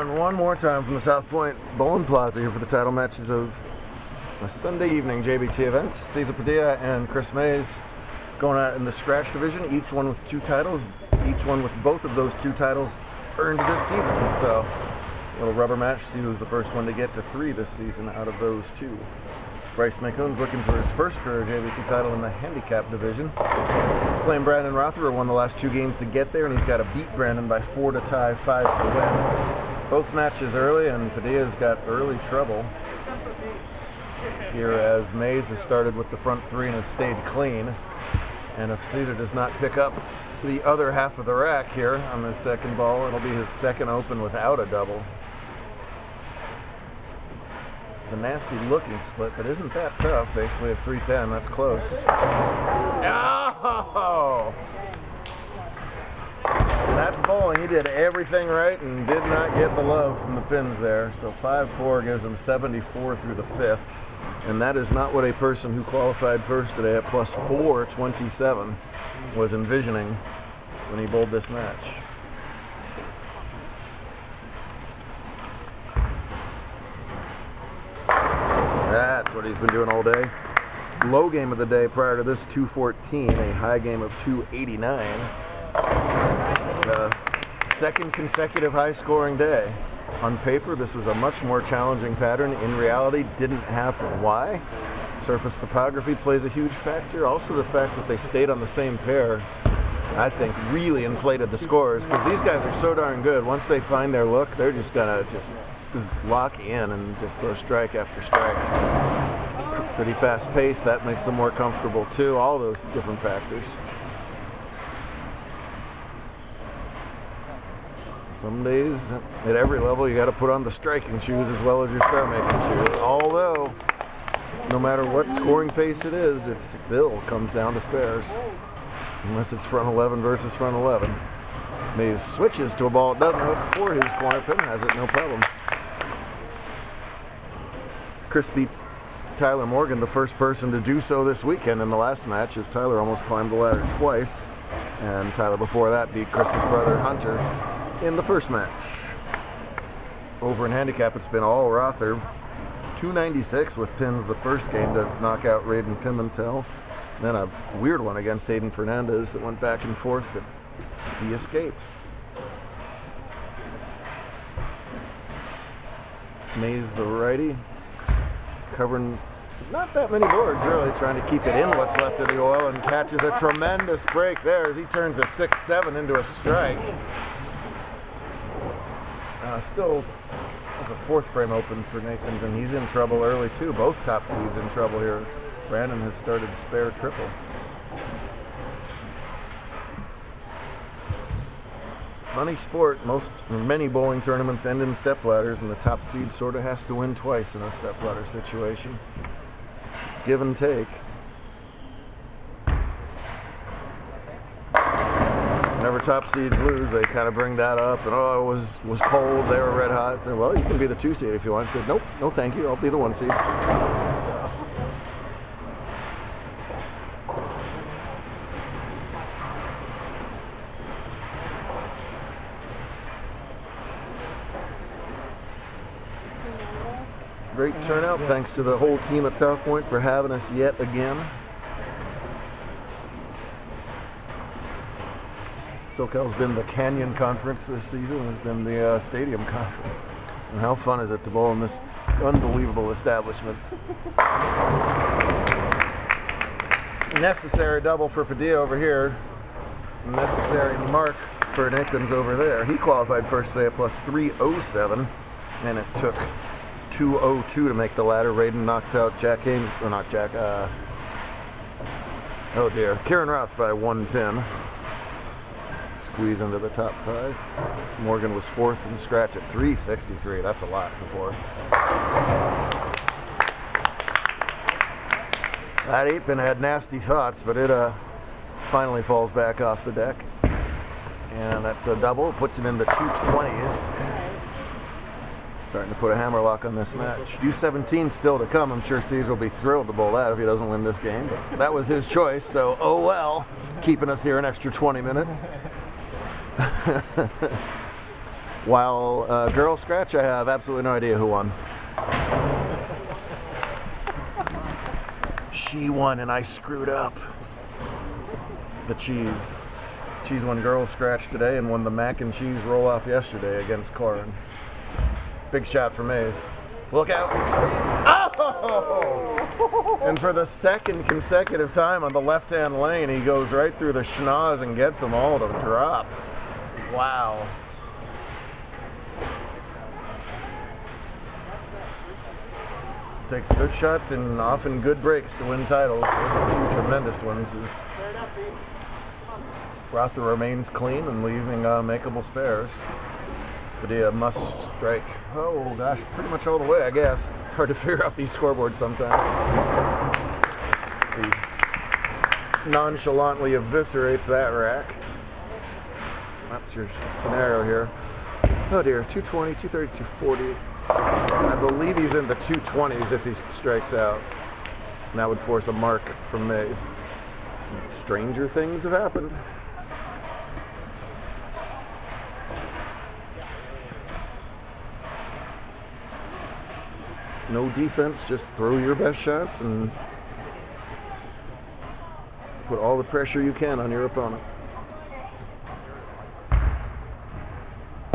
And one more time from the South Point Bowling Plaza here for the title matches of a Sunday evening JBT event. Cesar Padilla and Chris Mays going out in the scratch division, each one with 2 titles, each one with both of those 2 titles earned this season. So, a little rubber match, see who's the first one to get to 3 this season out of those 2. Bryson McCoon's looking for his first career JBT title in the handicap division. He's playing Brandon Rotherer, won the last 2 games to get there, and he's got to beat Brandon by 4 to tie, 5 to win. Both matches early, and Padilla's got early trouble here as Mays has started with the front 3 and has stayed clean. And if Cesar does not pick up the other half of the rack here on this second ball, it'll be his second open without a double. It's a nasty looking split, but isn't that tough? Basically a 310, that's close. Oh! And that's bowling. He did everything right and did not get the love from the pins there. So 5-4 gives him 74 through the 5th. And that is not what a person who qualified first today at plus 427 was envisioning when he bowled this match. That's what he's been doing all day. Low game of the day prior to this, 214, a high game of 289. The second consecutive high-scoring day. On paper, this was a much more challenging pattern. In reality, didn't happen. Why? Surface topography plays a huge factor. Also, the fact that they stayed on the same pair, I think, really inflated the scores, because these guys are so darn good. Once they find their look, they're just gonna just lock in and just throw strike after strike. Pretty fast pace, that makes them more comfortable too. All those different factors. Some days, at every level, you got to put on the striking shoes as well as your star-making shoes. Although, no matter what scoring pace it is, it still comes down to spares. Unless it's front 11 versus front 11. Mays switches to a ball that doesn't hook for his corner pin, has it no problem. Chris beat Tyler Morgan, the first person to do so this weekend in the last match, as Tyler almost climbed the ladder twice. And Tyler before that beat Chris's brother Hunter in the first match. Over in handicap, it's been all Rother. 296 with pins the first game to knock out Raiden Pimentel. Then a weird one against Hayden Fernandez that went back and forth, but he escaped. Mays the righty, covering not that many boards really, trying to keep it in what's left of the oil, and catches a tremendous break there as he turns a 6-7 into a strike. Still has a 4th frame open for Nathans, and he's in trouble early too. Both top seeds in trouble here. Brandon has started spare triple. Funny sport. Many bowling tournaments end in stepladders, and the top seed sort of has to win twice in a stepladder situation. It's give and take. Whenever top seeds lose, they kind of bring that up, and oh, it was cold, they were red hot. So, well, you can be the 2 seed if you want. I said, nope, no thank you, I'll be the 1 seed. So. Great turnout, thanks to the whole team at South Point for having us yet again. SoCal's been the Canyon Conference this season, has been the Stadium Conference. And how fun is it to bowl in this unbelievable establishment? Necessary double for Padilla over here. Necessary mark for Nickens over there. He qualified first today at plus 307, and it took 202 to make the ladder. Raiden knocked out Jack Haynes, or not Jack, oh dear, Kieran Roth by 1 pin. Squeeze into the top 5. Morgan was 4th and scratch at 363. That's a lot for 4th. That 8-pin had nasty thoughts, but it finally falls back off the deck. And that's a double. Puts him in the 220s. Starting to put a hammerlock on this match. U17 still to come. I'm sure Cesar will be thrilled to bowl that if he doesn't win this game. But that was his choice, so oh well. Keeping us here an extra 20 minutes. While girl scratch, I have absolutely no idea who won. She won and I screwed up. The cheese. Cheese won girl scratch today and won the mac and cheese roll off yesterday against Corin. Big shot for Mays. Look out. Oh! And for the second consecutive time on the left-hand lane, he goes right through the schnoz and gets them all to drop. Wow. Takes good shots and often good breaks to win titles. Those are two tremendous ones. Rother remains clean and leaving makeable spares. Padilla must strike, oh gosh, pretty much all the way, I guess. It's hard to figure out these scoreboards sometimes. He nonchalantly eviscerates that rack. That's your scenario here. Oh dear, 220, 230, 240. I believe he's in the 220s if he strikes out. And that would force a mark from Mays. Stranger things have happened. No defense, just throw your best shots and put all the pressure you can on your opponent.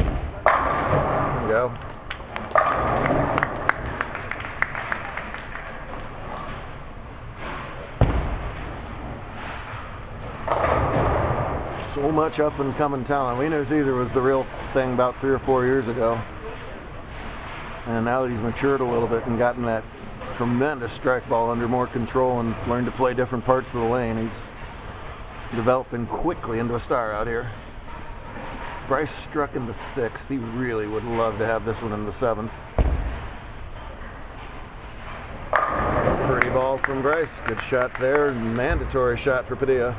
There you go. So much up and coming talent. We knew Caesar was the real thing about 3 or 4 years ago. And now that he's matured a little bit and gotten that tremendous strike ball under more control and learned to play different parts of the lane, he's developing quickly into a star out here. Bryce struck in the 6th. He really would love to have this one in the 7th. Pretty ball from Bryce. Good shot there. Mandatory shot for Padilla.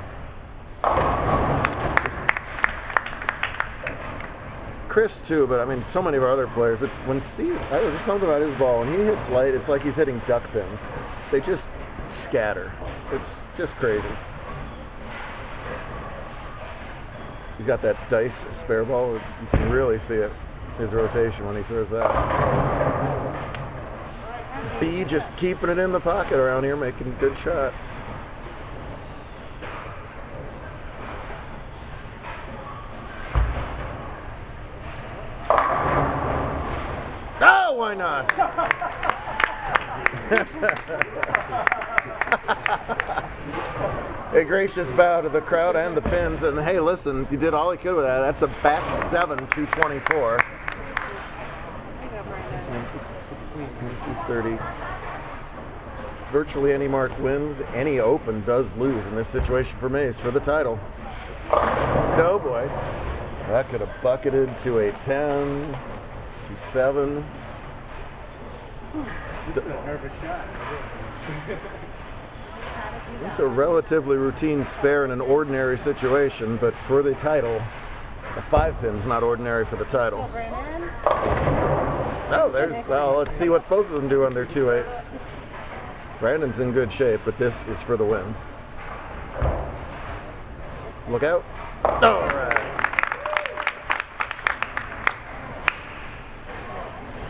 Chris too, but I mean so many of our other players. But when there's something about his ball, when he hits light, it's like he's hitting duck pins. They just scatter. It's just crazy. He's got that dice spare ball. You can really see it, his rotation when he throws that. B just keeping it in the pocket around here, making good shots. Why not? A gracious bow to the crowd and the pins, and hey, listen, he did all he could with that. That's a back 7, 224. 230. Virtually any mark wins, any open does lose in this situation for Mays for the title. Oh boy. That could have bucketed to a 10, to 7. It's a relatively routine spare in an ordinary situation, but for the title, a 5-pin's not ordinary for the title. Oh, well, let's see what both of them do on their 2-8s. Brandon's in good shape, but this is for the win. Look out. All right.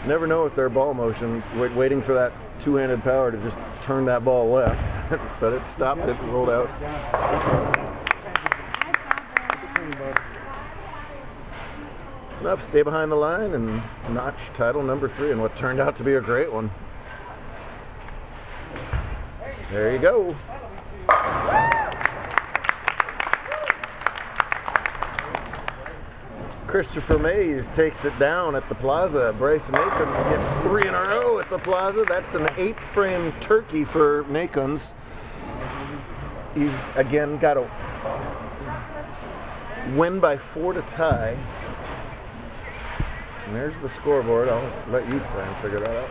Never know with their ball motion, waiting for that two-handed power to just turn that ball left. But it stopped it and rolled out. It's enough. Stay behind the line and notch title number 3 in what turned out to be a great one. There you go. Christopher Mays takes it down at the Plaza. Bryce Nakins gets 3 in a row at the Plaza. That's an 8th frame turkey for Nakins. He's again got a win by 4 to tie. And there's the scoreboard. I'll let you try and figure that out.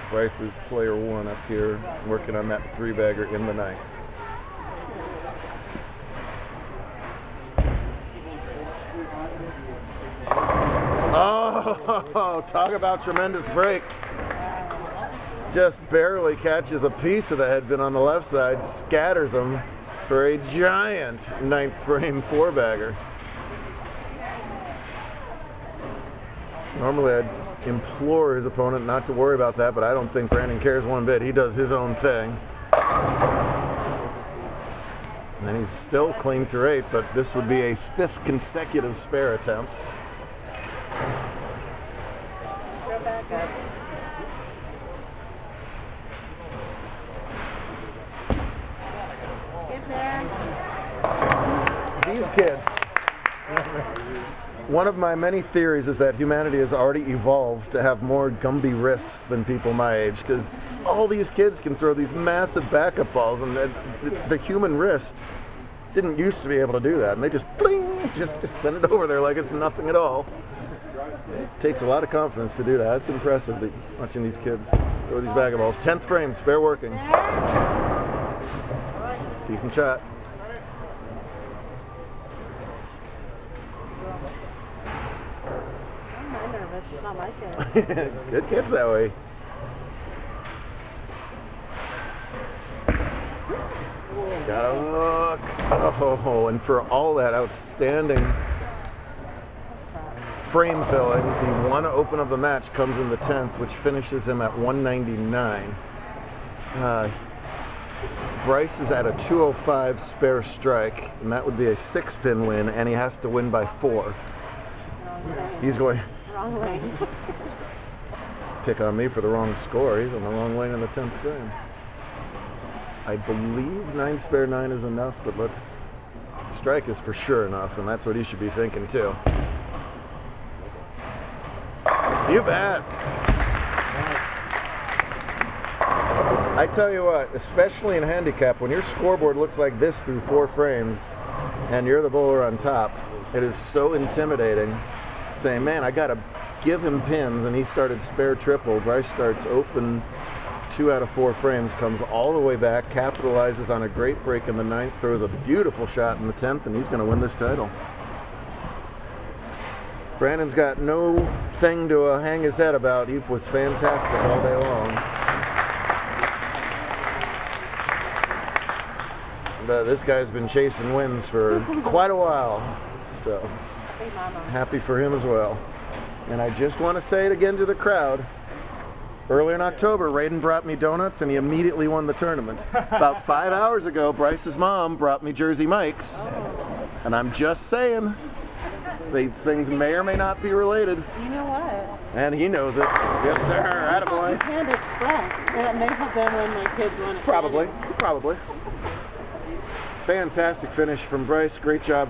Bryce is player 1 up here, working on that 3-bagger in the 9th. Oh, talk about tremendous breaks. Just barely catches a piece of the headpin on the left side, scatters them for a giant 9th frame 4-bagger. Normally I'd implore his opponent not to worry about that, but I don't think Brandon cares one bit. He does his own thing. And he's still clean through 8, but this would be a 5th consecutive spare attempt. These kids. One of my many theories is that humanity has already evolved to have more Gumby wrists than people my age, because all these kids can throw these massive backup balls, and the human wrist didn't used to be able to do that, and they just fling, just send it over there like it's nothing at all. It takes a lot of confidence to do that. It's impressive watching these kids throw these backup balls. 10th frame, spare working. Decent shot. It's not my kid. Good kids that way. Got a hook. Oh, and for all that outstanding frame filling, the one open of the match comes in the 10th, which finishes him at 199. Bryce is at a 205 spare strike, and that would be a 6-pin win, and he has to win by 4. He's going... Wrong lane. Pick on me for the wrong score. He's on the wrong lane in the 10th frame. I believe 9 spare 9 is enough, but strike is for sure enough, and that's what he should be thinking too. You bet. I tell you what, especially in handicap, when your scoreboard looks like this through 4 frames and you're the bowler on top, it is so intimidating. Saying, man, I gotta give him pins, and he started spare triple. Bryce starts open 2 out of 4 frames, comes all the way back, capitalizes on a great break in the 9th, throws a beautiful shot in the 10th, and he's gonna win this title. Brandon's got no thing to hang his head about. He was fantastic all day long. But this guy's been chasing wins for quite a while, so happy for him as well. And I just want to say it again to the crowd. Earlier in October, Raiden brought me donuts, and he immediately won the tournament. About 5 hours ago, Bryce's mom brought me Jersey Mike's. And I'm just saying, these things may or may not be related. You know what? And he knows it. Yes, sir. Attaboy. Panda Express. And it may have been when my kids won it. Probably. Fantastic finish from Bryce. Great job.